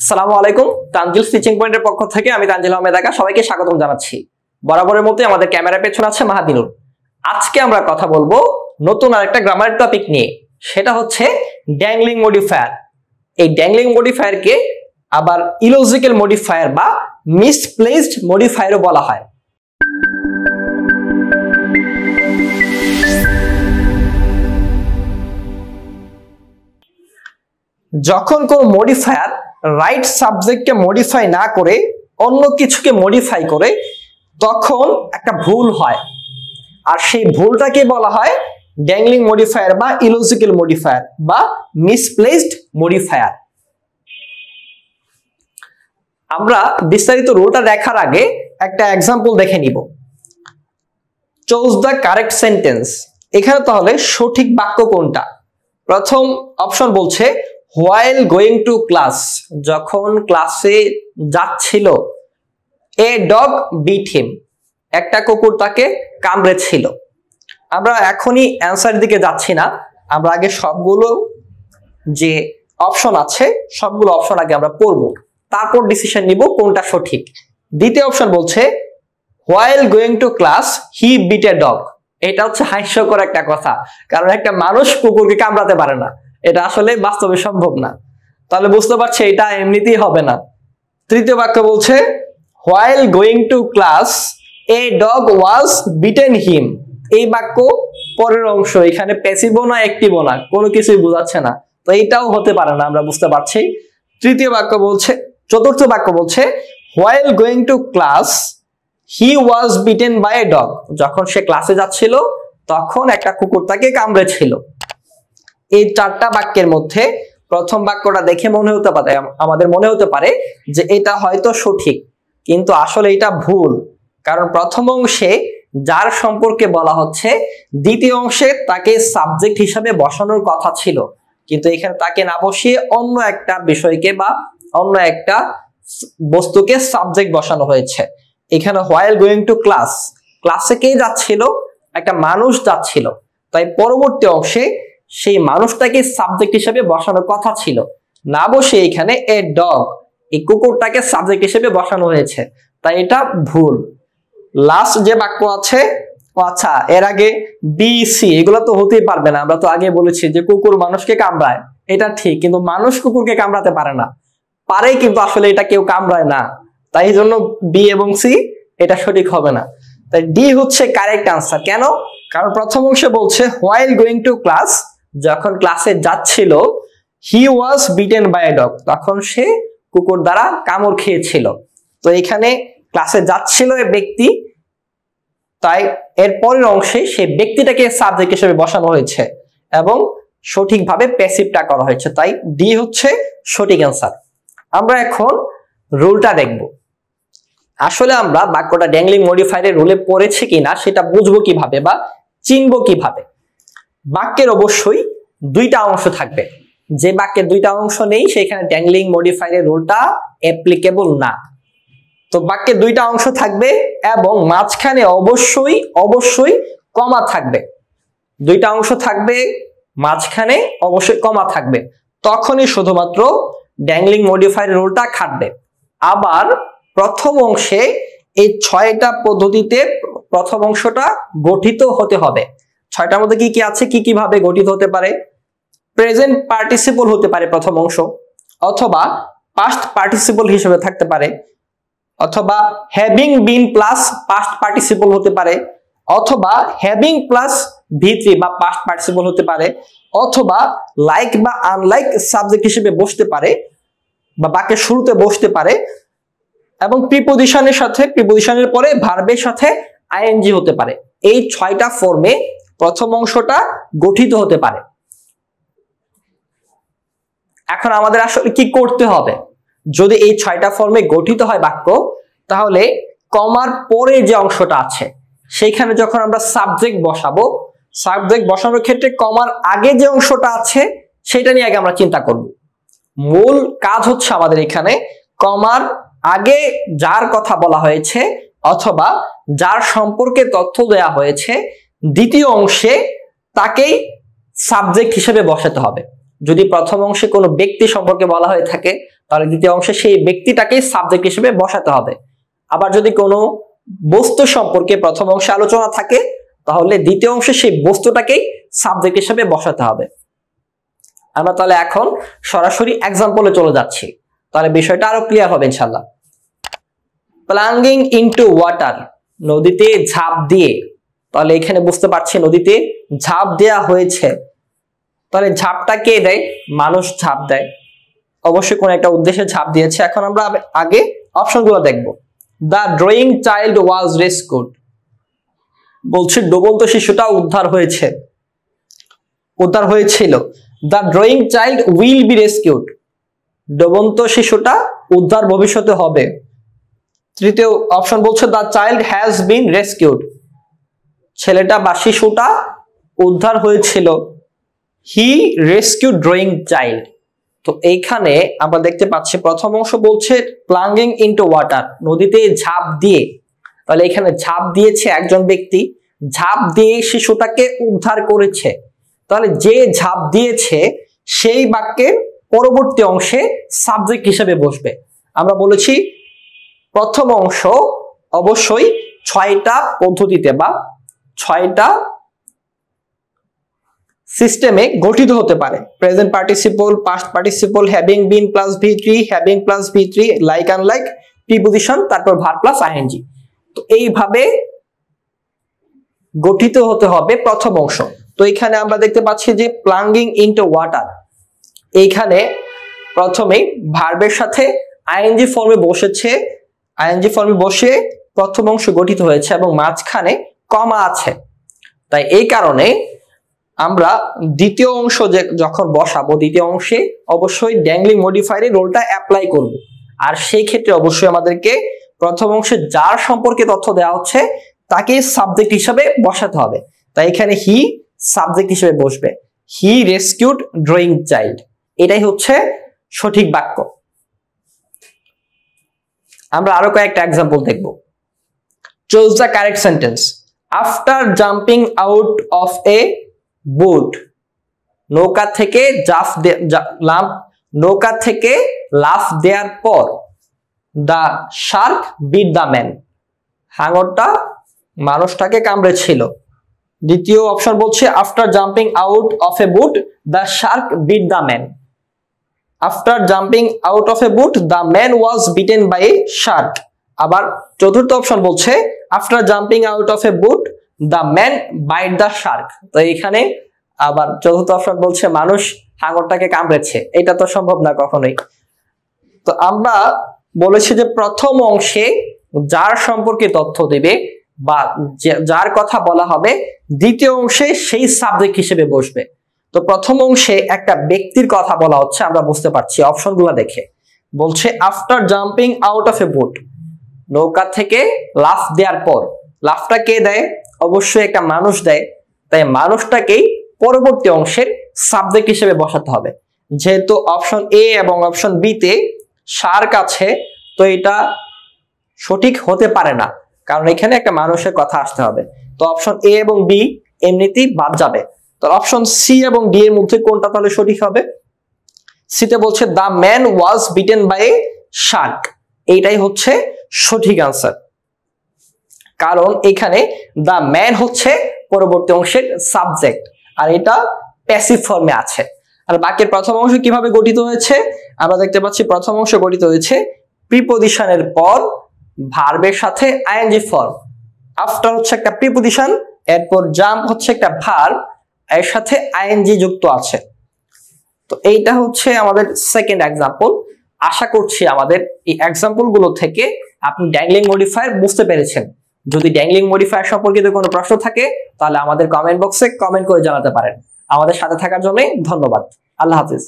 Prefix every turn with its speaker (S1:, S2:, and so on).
S1: আসসালামু আলাইকুম। তানজিল টিচিং পয়েন্টের পক্ষ থেকে আমি তানজিল আহমেদ আকা সবাইকে স্বাগতম জানাচ্ছি। বরাবরের মতোই আমাদের ক্যামেরার পেছনে আছে মাহাদিনুর। আজকে আমরা কথা বলবো নতুন আরেকটা গ্রামার টপিক নিয়ে, সেটা হচ্ছে ড্যাংলিং মডিফায়ার। এই ড্যাংলিং মডিফায়ারকে আবার ইলজিক্যাল মডিফায়ার বা মিসপ্লেসড মডিফায়ারও বলা হয়। যখন কোনো মডিফায়ার রাইট সাবজেক্টকে মডিফাই না করে অন্য কিছুকে মডিফাই করে তখন একটা ভুল হয়, আর সেই ভুলটাকে বলা হয় ড্যাংলিং মডিফায়ার বা ইলজিক্যাল মডিফায়ার বা মিসপ্লেসড মডিফায়ার। আমরা বিস্তারিত রুলটা দেখার আগে একটা এক্সাম্পল দেখে নিব। Choose the correct sentence. এখানে তাহলে সঠিক বাক্য কোনটা? প্রথম অপশন বলছে হোয়াইল গোয়িং টু ক্লাস, যখন ক্লাসে যাচ্ছিল। এ ডগ বিট হিম, একটা কুকুর তাকে কামড়েছিল। আমরা এখনই অ্যান্সার দিকে যাচ্ছি না, আমরা আগে সবগুলো যে অপশন আছে সবগুলো অপশন আগে আমরা পড়বো, তারপর ডিসিশন নিব কোনটা সঠিক। দ্বিতীয় অপশন বলছে while going to class he beat a dog. এটা হচ্ছে হাস্যকর একটা কথা, কারণ একটা মানুষ কুকুরকে কামড়াতে পারে না, এটা আসলে বাস্তবে সম্ভব না। তাহলে বুঝতে পারছি এটা এমনিতেই হবে না। তৃতীয় বাক্য বলছে while going to class a dog was bitten him. এই বাক্য পরের অংশ, এখানে প্যাসিভও না অ্যাক্টিভও না, কোনো কিছুই বোঝাচ্ছে না, তো এইটাও হতে পারে না, আমরা বুঝতে পারছি। চতুর্থ বাক্য বলছে while going to class he was beaten by a dog, যখন সে ক্লাসে যাচ্ছিল তখন একটা কুকুর তাকে কামড়েছিল। এই চারটা বাক্যের মধ্যে প্রথম বাক্যটা দেখে আমাদের মনে হতে পারে যে এটা হয়তো সঠিক, কিন্তু আসলে এটা ভুল। কারণ প্রথম অংশে যার সম্পর্কে বলা হচ্ছে, দ্বিতীয় অংশে তাকে সাবজেক্ট হিসাবে বসানোর কথা ছিল, কিন্তু এখানে তাকে না বসিয়ে অন্য একটা বিষয়কে বা অন্য একটা বস্তুকে সাবজেক্ট বসানো হয়েছে। এখানে হোয়াইল গোয়িং টু ক্লাস, ক্লাসে কে যাচ্ছিল? একটা মানুষ যাচ্ছিল, তাই পরবর্তী অংশে সেই মানুষটাকে সাবজেক্ট হিসেবে বসানোর কথা ছিল, না বসে এখানে এ ডগ, এই কুকুরটাকে সাবজেক্ট হিসেবে বসানো হয়েছে, তাই এটা ভুল। লাস্ট যে বাক্য আছে, আচ্ছা এর আগে বি সি এগুলো তো হতেই পারবে না, আমরা তো আগে বলেছি যে কুকুর মানুষকে কামড়ায়, এটা ঠিক, কিন্তু মানুষ কুকুরকে কামড়াতে পারে না। পারে কিন্তু আসলে এটা কেউ কামড়ায় না, তাই জন্য বি এবং সি এটা সঠিক হবে না। তাই ডি হচ্ছে কারেক্ট আনসার। কেন? কারণ প্রথম অংশে বলছে হোয়াইল গোয়িং টু ক্লাস, যখন ক্লাসে যাচ্ছিল, হি was beaten by a dog, তখন সে কুকুর দ্বারা কামড় খেয়েছিল। তো এখানে ক্লাসে যাচ্ছিল এ ব্যক্তি, তাই এর পরের অংশে সেই ব্যক্তিটাকে সাবজেক্ট হিসেবে বসানো হয়েছে এবং সঠিকভাবে প্যাসিভটা করা হয়েছে, তাই ডি হচ্ছে সঠিক অ্যান্সার। আমরা এখন রুলটা দেখব। আসলে আমরা বাক্যটা ড্যাংলিং মডিফায়ারের রুলে পড়েছি কিনা সেটা বুঝবো কিভাবে বা চিনবো কিভাবে? বাক্যের অবশ্যই দুইটা অংশ থাকবে। যে বাক্যের দুইটা অংশ নেই সেখানে ড্যাংলিং মডিফায়ারের রুলটা অ্যাপ্লিকেবল না। তো বাক্যের দুইটা অংশ থাকবে এবং মাঝখানে অবশ্যই কমা থাকবে। দুইটা অংশ থাকবে, মাঝখানে অবশ্যই কমা থাকবে, তখনই শুধুমাত্র ড্যাংলিং মডিফায়ারের রুলটা খাটবে। আবার প্রথম অংশে এই 6টা পদ্ধতিতে প্রথম অংশটা গঠিত হতে হবে। 6টার মধ্যে কি কি আছে, কি ভাবে গঠিত হতে পারে? প্রেজেন্ট পার্টিসিপল হতে পারে প্রথম অংশ, অথবা পাস্ট পার্টিসিপল হিসেবে থাকতে পারে, অথবা having been plus past participle হতে পারে, অথবা হ্যাভিং প্লাস V3 বা পাস্ট পার্টিসিপল হতে পারে, অথবা লাইক বা আনলাইক সাবজেক্ট হিসেবে বসতে পারে বা বাক্যের শুরুতে বসতে পারে, এবং প্রিপোজিশনের পরে ভার্বের সাথে আইএনজি হতে পারে। এই 6টা ফর্মে প্রথম অংশটা গঠিত হতে পারে। এখন আমাদের আসলে কি করতে হবে? যদি এই 6টা ফর্মে গঠিত হয় বাক্য, তাহলে কমার পরে যে অংশটা আছে সেইখানে যখন আমরা সাবজেক্ট বসাবো, সাবজেক্ট বসানোর ক্ষেত্রে কমার আগে যে অংশটা আছে সেটা নিয়ে আগে আমরা চিন্তা করব। মূল কাজ হচ্ছে আমাদের এখানে কমার আগে যার কথা বলা হয়েছে অথবা যার সম্পর্কে তথ্য দেয়া হয়েছে, দ্বিতীয় অংশে তাকেই সাবজেক্ট হিসেবে বসাতে হবে। যদি প্রথম অংশে কোনো ব্যক্তি সম্পর্কে বলা হয়ে থাকে তাহলে দ্বিতীয় অংশে সেই ব্যক্তিটাকে সাবজেক্ট হিসেবে বসাতে হবে। আবার যদি কোনো বস্তু সম্পর্কে প্রথম অংশে আলোচনা থাকে তাহলে দ্বিতীয় অংশে সেই বস্তুটাকেই সাবজেক্ট হিসেবে বসাতে হবে। আমরা তাহলে এখন সরাসরি এক্সাম্পলে চলে যাচ্ছি, তাহলে বিষয়টা আরো ক্লিয়ার হবে ইনশাআল্লাহ। প্লাঙ্গিং ইনটু ওয়াটার, নদীতে ঝাঁপ দিয়ে, তাহলে এখানে বুঝতে পারছি নদীতে ঝাঁপ দেয়া হয়েছে। তাহলে ঝাঁপটা কে দেয়? মানুষ ঝাঁপ দেয়, অবশ্যই কোন একটা উদ্দেশ্যে ঝাঁপ দিয়েছে। এখন আমরা আগে অপশনগুলো দেখব। The drowning child was rescued, বলছে ডুবন্ত শিশুটা উদ্ধার হয়েছিল। The drowning child will be rescued, ডুবন্ত শিশুটা উদ্ধার ভবিষ্যতে হবে। তৃতীয় অপশন বলছে the child has been rescued, ছেলেটা বা শিশুটা উদ্ধার হয়েছিল। He rescued drowning child. তো এইখানে আমরা দেখতে পাচ্ছি প্রথম অংশ বলছে প্লাঙ্গিং ইনটু ওয়াটার, নদীতে ঝাঁপ দিয়ে, তাহলে এখানে ঝাঁপ দিয়েছে একজন ব্যক্তি, ঝাঁপ দিয়ে শিশুটাকে উদ্ধার করেছে। তাহলে যে ঝাঁপ দিয়েছে সেই বাক্যের পরবর্তী অংশে সাবজেক্ট হিসেবে বসবে। আমরা বলেছি প্রথম অংশ অবশ্যই 6টা পদ্ধতিতে বা 6টা সিস্টেমে গঠিত হতে পারে। Present participle, past participle, having been plus V3, having plus V3, like unlike, preposition, তারপর ভার্ব প্লাস আইএনজি। তো এইভাবে গঠিত হতে হবে প্রথম অংশ। তো এখানে আমরা দেখতে পাচ্ছি যে প্লাঙ্গিং ইনটু ওয়াটার, এইখানে প্রথমে ভার্বের সাথে আইএনজি ফর্মে বসেছে, আইএনজি ফর্মে বসে প্রথম অংশ গঠিত হয়েছে এবং মাঝখানে কমা আছে। তাই এই কারণে আমরা দ্বিতীয় অংশ যখন বসাবো, দ্বিতীয় অংশে অবশ্যই ড্যাংলিং মডিফায়ারের রোলটা অ্যাপ্লাই করব। আর সেই ক্ষেত্রে অবশ্যই আমাদেরকে প্রথম অংশে যার সম্পর্কে তথ্য দেওয়া হচ্ছে তাকে সাবজেক্ট হিসেবে বসাতে হবে। তাই এখানে হি সাবজেক্ট হিসেবে বসবে, হি রেস্কিউড ড্রয়িং চাইল্ড, এটাই হচ্ছে সঠিক বাক্য। আমরা আরো কয়েকটা এক্সাম্পল দেখব। Choose the correct sentence. After jumping out of a boat, নৌকা থেকে লাফ দেওয়ার পর the shark bit the man, হাঙরটা মানুষটাকে কামড়েছিল। দ্বিতীয় অপশন বলছে after jumping out of a boat the shark bit the man. After jumping out of a boat the man was beaten by a shark. আবার চতুর্থ অপশন বলছে after jumping out of a boat the man bite the shark. তো এখানে আবার চতুর্থ option বলছে মানুষ হাঙরটাকে কামড়েছে, এটা তো সম্ভব না কখনোই। তো আমরা বলেছি যে প্রথম অংশে যার সম্পর্কে তথ্য দেবে বা যার কথা বলা হবে দ্বিতীয় অংশে সেই সাবজেক্ট হিসেবে বসবে। তো প্রথম অংশে একটা ব্যক্তির কথা বলা হচ্ছে, আমরা বুঝতে পারছি অপশনগুলো দেখে। বলছে after jumping out of a boat, নৌকা থেকে লাফ দেওয়ার পর, লাফটা কে দেয়? অবশ্যই একটা মানুষ দেয়। তাই মানুষটাকেই পরবর্তী অংশের সাবজেক্ট হিসেবে বসাতে হবে। যেহেতু অপশন এ এবং অপশন বি তে শার্ক আছে, তো এটা সঠিক হতে পারে না, কারণ এখানে একটা মানুষের কথা আসতে হবে। তো অপশন এ এবং বি এমনিতেই বাদ যাবে। তো অপশন সি এবং ডি এর মধ্যে কোনটা তাহলে সঠিক হবে? সিতে বলছে the man was beaten by a shark, এইটাই হচ্ছে সঠিক আনসার, কারণ এখানে দ্য ম্যান হচ্ছে পরবর্তী অংশের সাবজেক্ট আর এটা প্যাসিভ ফর্মে আছে। আর বাক্যের প্রথম অংশ কিভাবে গঠিত হয়েছে? আমরা দেখতে পাচ্ছি প্রথম অংশ গঠিত হয়েছে প্রিপজিশনের পর ভার্বের সাথে আইএনজি ফর্ম, আফটার হচ্ছে একটা প্রিপজিশন, এরপর জাম্প হচ্ছে একটা ভার্ব, এর সাথে আইএনজি যুক্ত আছে। তো এইটা হচ্ছে আমাদের সেকেন্ড এক্সাম্পল। আশা করছি আমাদের এই এক্সাম্পল গুলো থেকে আপনি ড্যাংলিং মডিফায়ার বুঝতে পেরেছেন। যদি ড্যাংলিং মডিফায়ার সম্পর্কিত কোনো প্রশ্ন থাকে তাহলে আমাদের কমেন্ট বক্সে কমেন্ট করে জানাতে পারেন। আমাদের সাথে থাকার জন্য ধন্যবাদ। আল্লাহ হাফিজ।